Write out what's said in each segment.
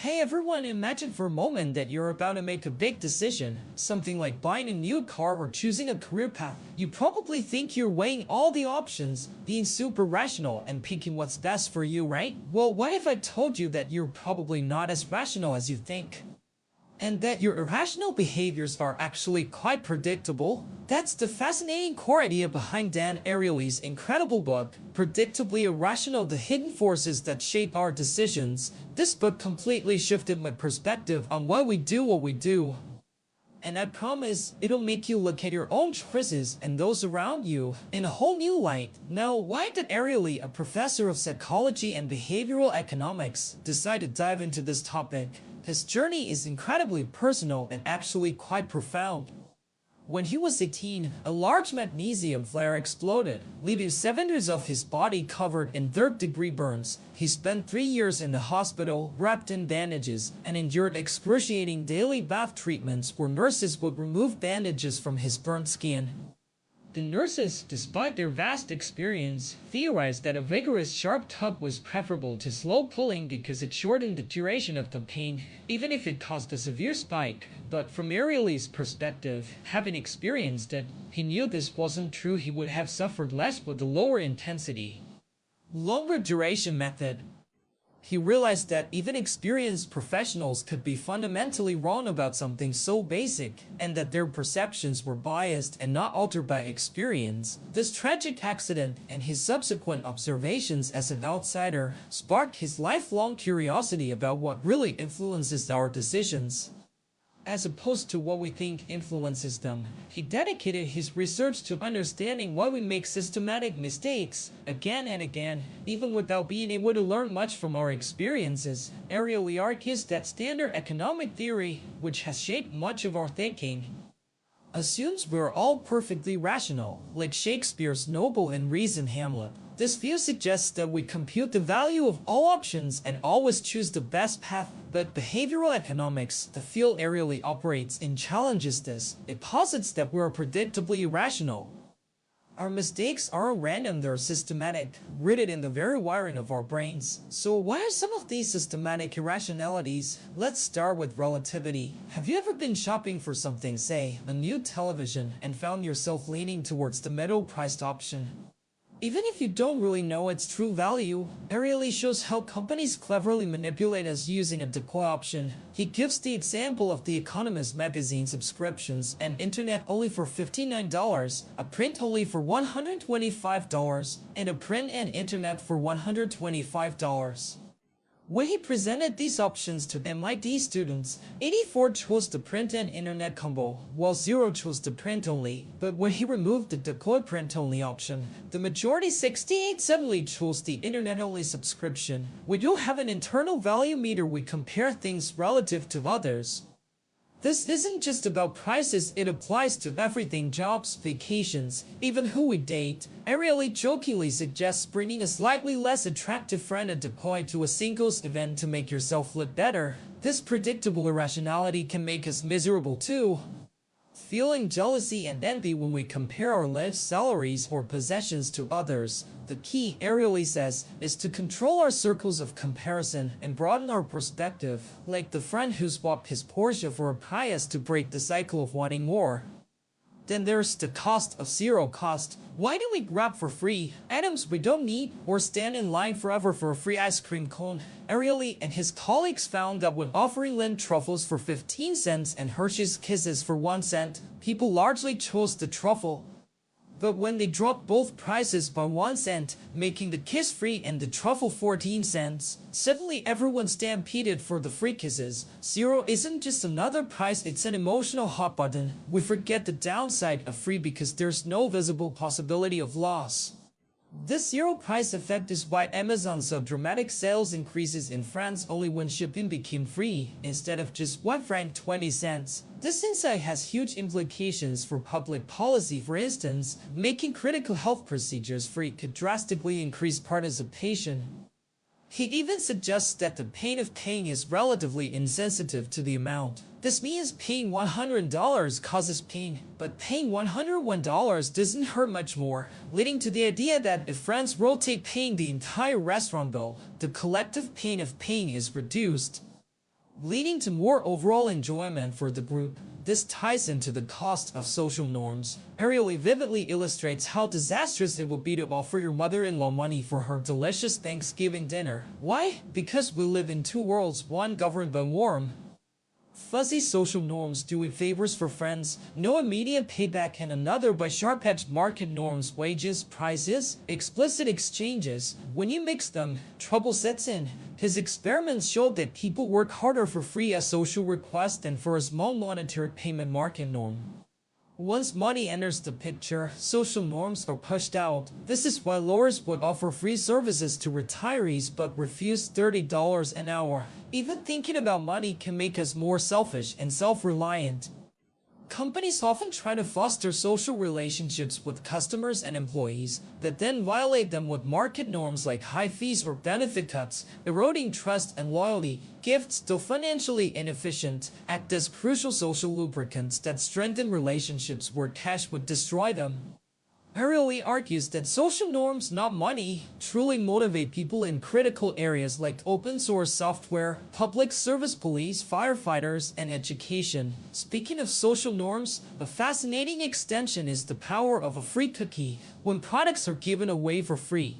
Hey everyone, imagine for a moment that you're about to make a big decision, something like buying a new car or choosing a career path. You probably think you're weighing all the options, being super rational and picking what's best for you, right? Well, what if I told you that you're probably not as rational as you think? And that your irrational behaviors are actually quite predictable? That's the fascinating core idea behind Dan Ariely's incredible book, Predictably Irrational: The Hidden Forces That Shape Our Decisions. This book completely shifted my perspective on why we do what we do. And I promise, it'll make you look at your own choices and those around you in a whole new light. Now, why did Ariely, a professor of psychology and behavioral economics, decide to dive into this topic? His journey is incredibly personal and actually quite profound. When he was 18, a large magnesium flare exploded, leaving 7 days of his body covered in third-degree burns. He spent 3 years in the hospital, wrapped in bandages, and endured excruciating daily bath treatments where nurses would remove bandages from his burnt skin. The nurses, despite their vast experience, theorized that a vigorous sharp tug was preferable to slow pulling because it shortened the duration of the pain, even if it caused a severe spike. But from Ariely's perspective, having experienced it, he knew this wasn't true. He would have suffered less with the lower intensity, longer duration method. He realized that even experienced professionals could be fundamentally wrong about something so basic, and that their perceptions were biased and not altered by experience. This tragic accident and his subsequent observations as an outsider sparked his lifelong curiosity about what really influences our decisions, as opposed to what we think influences them. He dedicated his research to understanding why we make systematic mistakes again and again, even without being able to learn much from our experiences. Ariely argues that standard economic theory, which has shaped much of our thinking, assumes we're all perfectly rational, like Shakespeare's noble and reasoned Hamlet. This view suggests that we compute the value of all options and always choose the best path, but behavioral economics, the field Ariely operates in, challenges this. It posits that we're predictably irrational. Our mistakes aren't random, they're systematic, rooted in the very wiring of our brains. So what are some of these systematic irrationalities? Let's start with relativity. Have you ever been shopping for something, say, a new television, and found yourself leaning towards the middle-priced option, even if you don't really know its true value? Ariely shows how companies cleverly manipulate us using a decoy option. He gives the example of The Economist magazine subscriptions, and internet only for $59, a print only for $125, and a print and internet for $125. When he presented these options to MIT students, 84 chose the print and internet combo, while 0 chose the print only. But when he removed the decoy print only option, the majority 68% chose the internet only subscription. We don't have an internal value meter, we compare things relative to others. This isn't just about prices, it applies to everything: jobs, vacations, even who we date. Ariely jokingly suggests bringing a slightly less attractive friend at decoy to a singles event to make yourself look better. This predictable irrationality can make us miserable too, feeling jealousy and envy when we compare our lives, salaries, or possessions to others. The key, Ariely says, is to control our circles of comparison and broaden our perspective, like the friend who swapped his Porsche for a Prius to break the cycle of wanting more. Then there's the cost of zero cost. Why do we grab for free items we don't need, or stand in line forever for a free ice cream cone? Ariely and his colleagues found that when offering Lindt truffles for 15 cents and Hershey's Kisses for 1 cent, people largely chose the truffle. But when they dropped both prices by 1 cent, making the kiss free and the truffle 14 cents, suddenly everyone stampeded for the free kisses. Zero isn't just another price, it's an emotional hot button. We forget the downside of free because there's no visible possibility of loss. This zero price effect is why Amazon saw dramatic sales increases in France only when shipping became free, instead of just $1.20. This insight has huge implications for public policy. For instance, making critical health procedures free could drastically increase participation. He even suggests that the pain of paying is relatively insensitive to the amount. This means paying $100 causes pain, but paying $101 doesn't hurt much more, leading to the idea that if friends rotate paying the entire restaurant bill, the collective pain of paying is reduced. leading to more overall enjoyment for the group. This ties into the cost of social norms. Ariely vividly illustrates how disastrous it will be to offer your mother-in-law money for her delicious Thanksgiving dinner. Why? Because we live in two worlds, one governed by warm, fuzzy social norms doing favors for friends, no immediate payback, and another by sharp-edged market norms, wages, prices, explicit exchanges. When you mix them, trouble sets in. His experiments showed that people work harder for free as social request than for a small monetary payment market norm. Once money enters the picture, social norms are pushed out. This is why lawyers would offer free services to retirees but refuse $30 an hour. Even thinking about money can make us more selfish and self-reliant. Companies often try to foster social relationships with customers and employees that then violate them with market norms like high fees or benefit cuts, eroding trust and loyalty. Gifts, though financially inefficient, act as crucial social lubricants that strengthen relationships where cash would destroy them. Ariely argues that social norms, not money, truly motivate people in critical areas like open source software, public service police, firefighters, and education. Speaking of social norms, a fascinating extension is the power of a free cookie. When products are given away for free,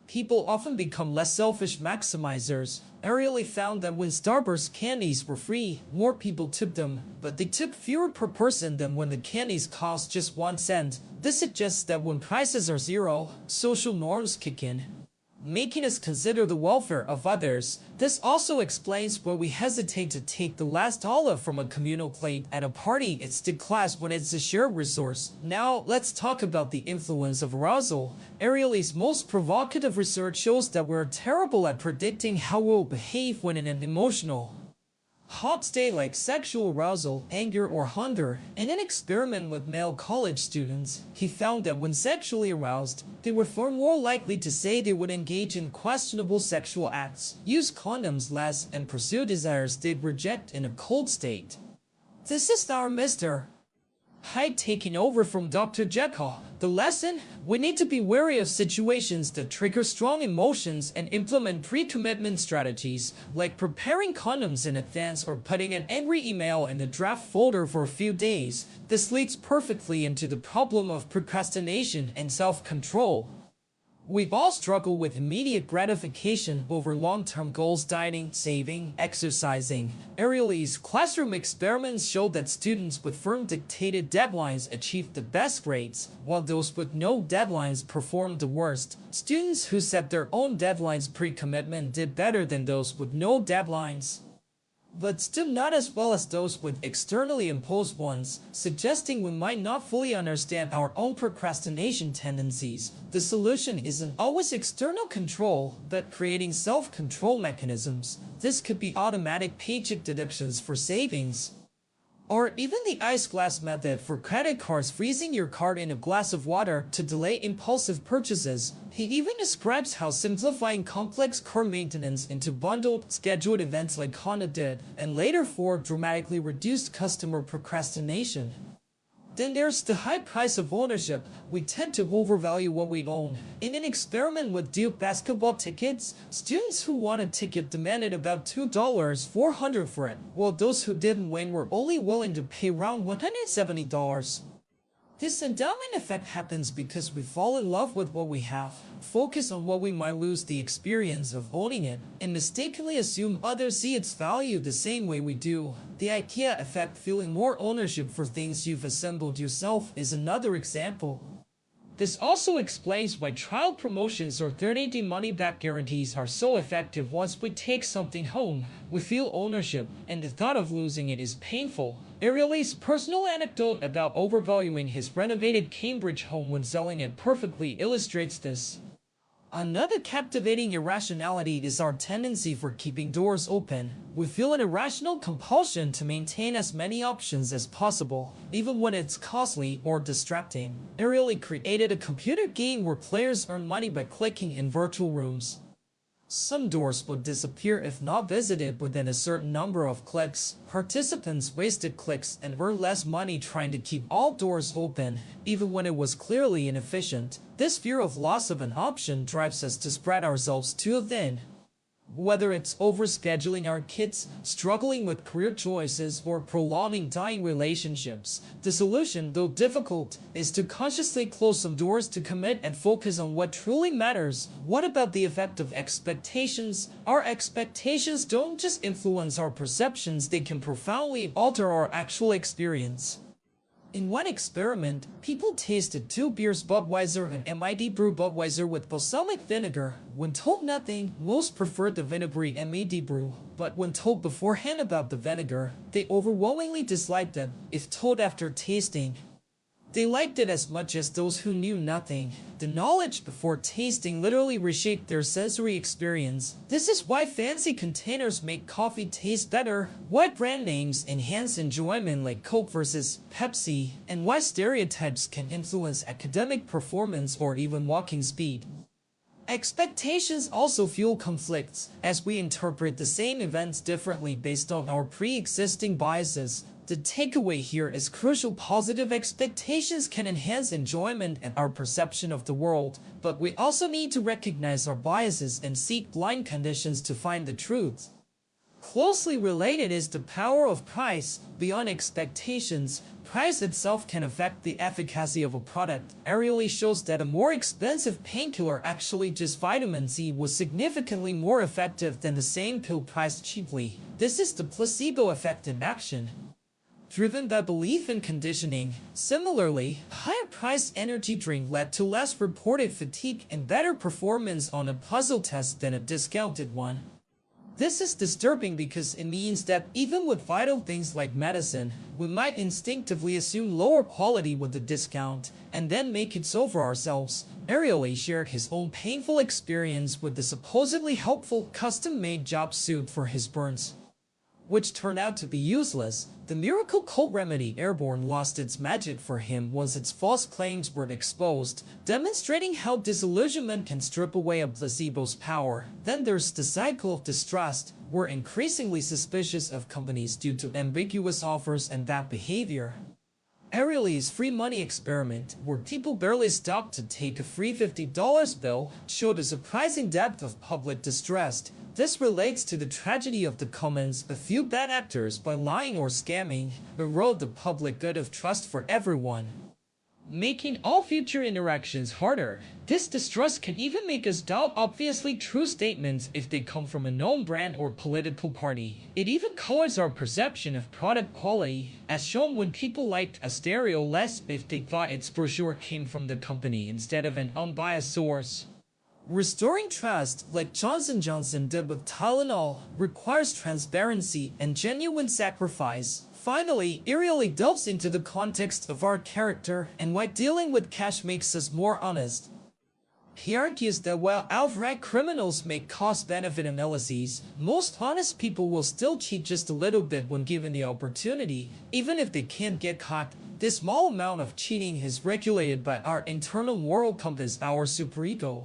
people often become less selfish maximizers. Ariely found that when Starburst candies were free, more people tipped them, but they tipped fewer per person than when the candies cost just 1 cent. This suggests that when prices are zero, social norms kick in, making us consider the welfare of others. This also explains why we hesitate to take the last olive from a communal plate at a party instead class when it's a shared resource. Now, let's talk about the influence of arousal. Ariely's most provocative research shows that we're terrible at predicting how we'll behave when in an emotional hot state like sexual arousal, anger, or hunger. In an experiment with male college students, he found that when sexually aroused, they were far more likely to say they would engage in questionable sexual acts, use condoms less, and pursue desires they'd reject in a cold state. This is our Mr. Hyde taking over from Dr. Jekyll. The lesson? We need to be wary of situations that trigger strong emotions and implement pre-commitment strategies, like preparing condoms in advance or putting an angry email in the draft folder for a few days. This leads perfectly into the problem of procrastination and self-control. We've all struggled with immediate gratification over long-term goals, dieting, saving, exercising. Ariely's classroom experiments showed that students with firm dictated deadlines achieved the best grades, while those with no deadlines performed the worst. Students who set their own deadlines pre-commitment did better than those with no deadlines, but still not as well as those with externally imposed ones, suggesting we might not fully understand our own procrastination tendencies. The solution isn't always external control, but creating self-control mechanisms. This could be automatic paycheck deductions for savings, or even the ice glass method for credit cards, freezing your card in a glass of water to delay impulsive purchases. He even describes how simplifying complex car maintenance into bundled, scheduled events like Honda did, and later Ford dramatically reduced customer procrastination. Then there's the high price of ownership. We tend to overvalue what we own. In an experiment with Duke basketball tickets, students who won a ticket demanded about $2,400 for it, while those who didn't win were only willing to pay around $170. This endowment effect happens because we fall in love with what we have, focus on what we might lose the experience of owning it, and mistakenly assume others see its value the same way we do. The IKEA effect, feeling more ownership for things you've assembled yourself, is another example. This also explains why trial promotions or 30-day money-back guarantees are so effective. Once we take something home, we feel ownership, and the thought of losing it is painful. Ariely's personal anecdote about overvaluing his renovated Cambridge home when selling it perfectly illustrates this. Another captivating irrationality is our tendency for keeping doors open. We feel an irrational compulsion to maintain as many options as possible, even when it's costly or distracting. Ariely created a computer game where players earn money by clicking in virtual rooms. Some doors would disappear if not visited within a certain number of clicks. Participants wasted clicks and earned less money trying to keep all doors open, even when it was clearly inefficient. This fear of loss of an option drives us to spread ourselves too thin. Whether it's overscheduling our kids, struggling with career choices, or prolonging dying relationships, the solution, though difficult, is to consciously close some doors to commit and focus on what truly matters. What about the effect of expectations? Our expectations don't just influence our perceptions, they can profoundly alter our actual experience. In one experiment, people tasted 2 beers Budweiser and MID Brew Budweiser with balsamic vinegar. When told nothing, most preferred the vinegary MID Brew, but when told beforehand about the vinegar, they overwhelmingly disliked it. If told after tasting, they liked it as much as those who knew nothing. The knowledge before tasting literally reshaped their sensory experience. This is why fancy containers make coffee taste better, why brand names enhance enjoyment like Coke versus Pepsi, and why stereotypes can influence academic performance or even walking speed. Expectations also fuel conflicts, as we interpret the same events differently based on our pre-existing biases. The takeaway here is crucial. Positive expectations can enhance enjoyment and our perception of the world, but we also need to recognize our biases and seek blind conditions to find the truth. Closely related is the power of price. Beyond expectations, price itself can affect the efficacy of a product. Irrational shows that a more expensive painkiller, actually just vitamin C, was significantly more effective than the same pill priced cheaply. This is the placebo effect in action, driven by belief and conditioning. Similarly, higher-priced energy drink led to less reported fatigue and better performance on a puzzle test than a discounted one. This is disturbing because it means that even with vital things like medicine, we might instinctively assume lower quality with a discount and then make it so for ourselves. Irrational shared his own painful experience with the supposedly helpful custom-made job suit for his burns, which turned out to be useless. The miracle cold remedy Airborne lost its magic for him once its false claims were exposed, demonstrating how disillusionment can strip away a placebo's power. Then there's the cycle of distrust. We're increasingly suspicious of companies due to ambiguous offers and bad behavior. Irrational's free money experiment, where people barely stopped to take a free $50 bill, showed a surprising depth of public distrust. This relates to the tragedy of the commons. A few bad actors, by lying or scamming, erode the public good of trust for everyone, making all future interactions harder. This distrust can even make us doubt obviously true statements if they come from a known brand or political party. It even colors our perception of product quality, as shown when people liked a stereo less if they thought its brochure came from the company instead of an unbiased source. Restoring trust, like Johnson & Johnson did with Tylenol, requires transparency and genuine sacrifice. Finally, Irrational delves into the context of our character and why dealing with cash makes us more honest. He argues that while outright criminals make cost-benefit analyses, most honest people will still cheat just a little bit when given the opportunity, even if they can't get caught. This small amount of cheating is regulated by our internal moral compass, our superego.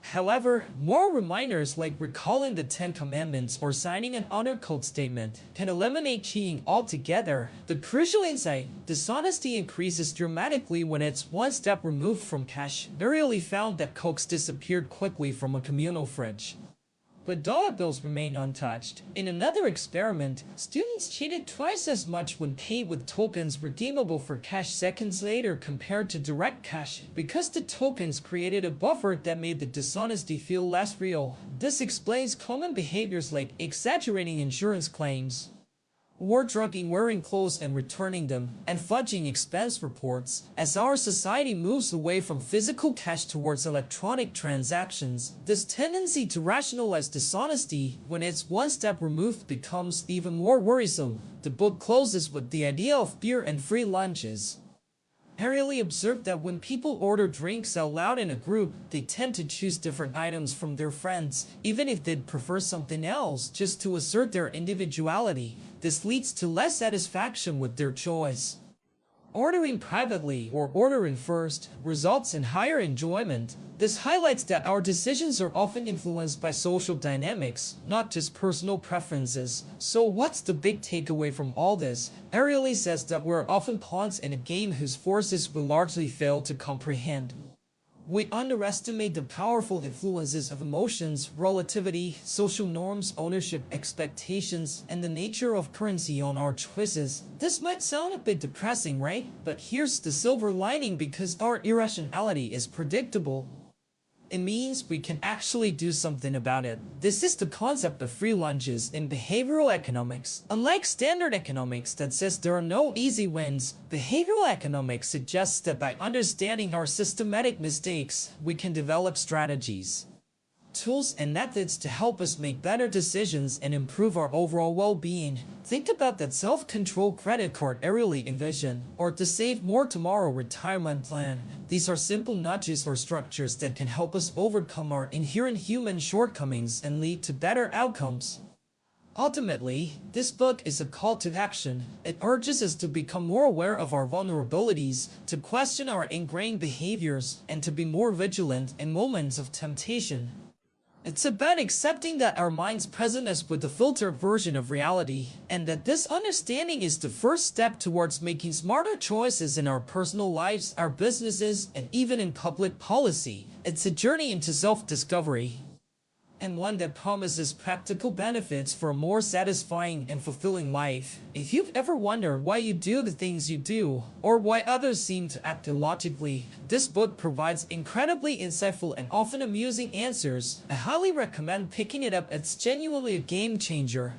However, moral reminders like recalling the 10 Commandments or signing an honor code statement can eliminate cheating altogether. The crucial insight: dishonesty increases dramatically when it's one step removed from cash. Irrational found that Cokes disappeared quickly from a communal fridge, but dollar bills remained untouched. In another experiment, students cheated twice as much when paid with tokens redeemable for cash seconds later compared to direct cash, because the tokens created a buffer that made the dishonesty feel less real. This explains common behaviors like exaggerating insurance claims, wardrobing wearing clothes and returning them, and fudging expense reports. As our society moves away from physical cash towards electronic transactions, this tendency to rationalize dishonesty when it's one step removed becomes even more worrisome. The book closes with the idea of beer and free lunches. Irrational observed that when people order drinks out loud in a group, they tend to choose different items from their friends, even if they'd prefer something else, just to assert their individuality. This leads to less satisfaction with their choice. Ordering privately, or ordering first, results in higher enjoyment. This highlights that our decisions are often influenced by social dynamics, not just personal preferences. So what's the big takeaway from all this? Irrational says that we're often pawns in a game whose forces we largely fail to comprehend. We underestimate the powerful influences of emotions, relativity, social norms, ownership, expectations, and the nature of currency on our choices. This might sound a bit depressing, right? But here's the silver lining: because our irrationality is predictable, it means we can actually do something about it. This is the concept of free lunches in behavioral economics. Unlike standard economics that says there are no easy wins, behavioral economics suggests that by understanding our systematic mistakes, we can develop strategies, tools, and methods to help us make better decisions and improve our overall well-being. Think about that self-control credit card aerially envision, or the save more tomorrow retirement plan. These are simple nudges or structures that can help us overcome our inherent human shortcomings and lead to better outcomes. Ultimately, this book is a call to action. It urges us to become more aware of our vulnerabilities, to question our ingrained behaviors, and to be more vigilant in moments of temptation. It's about accepting that our minds present us with a filtered version of reality, and that this understanding is the first step towards making smarter choices in our personal lives, our businesses, and even in public policy. It's a journey into self-discovery, and one that promises practical benefits for a more satisfying and fulfilling life. If you've ever wondered why you do the things you do, or why others seem to act illogically, this book provides incredibly insightful and often amusing answers. I highly recommend picking it up. It's genuinely a game changer.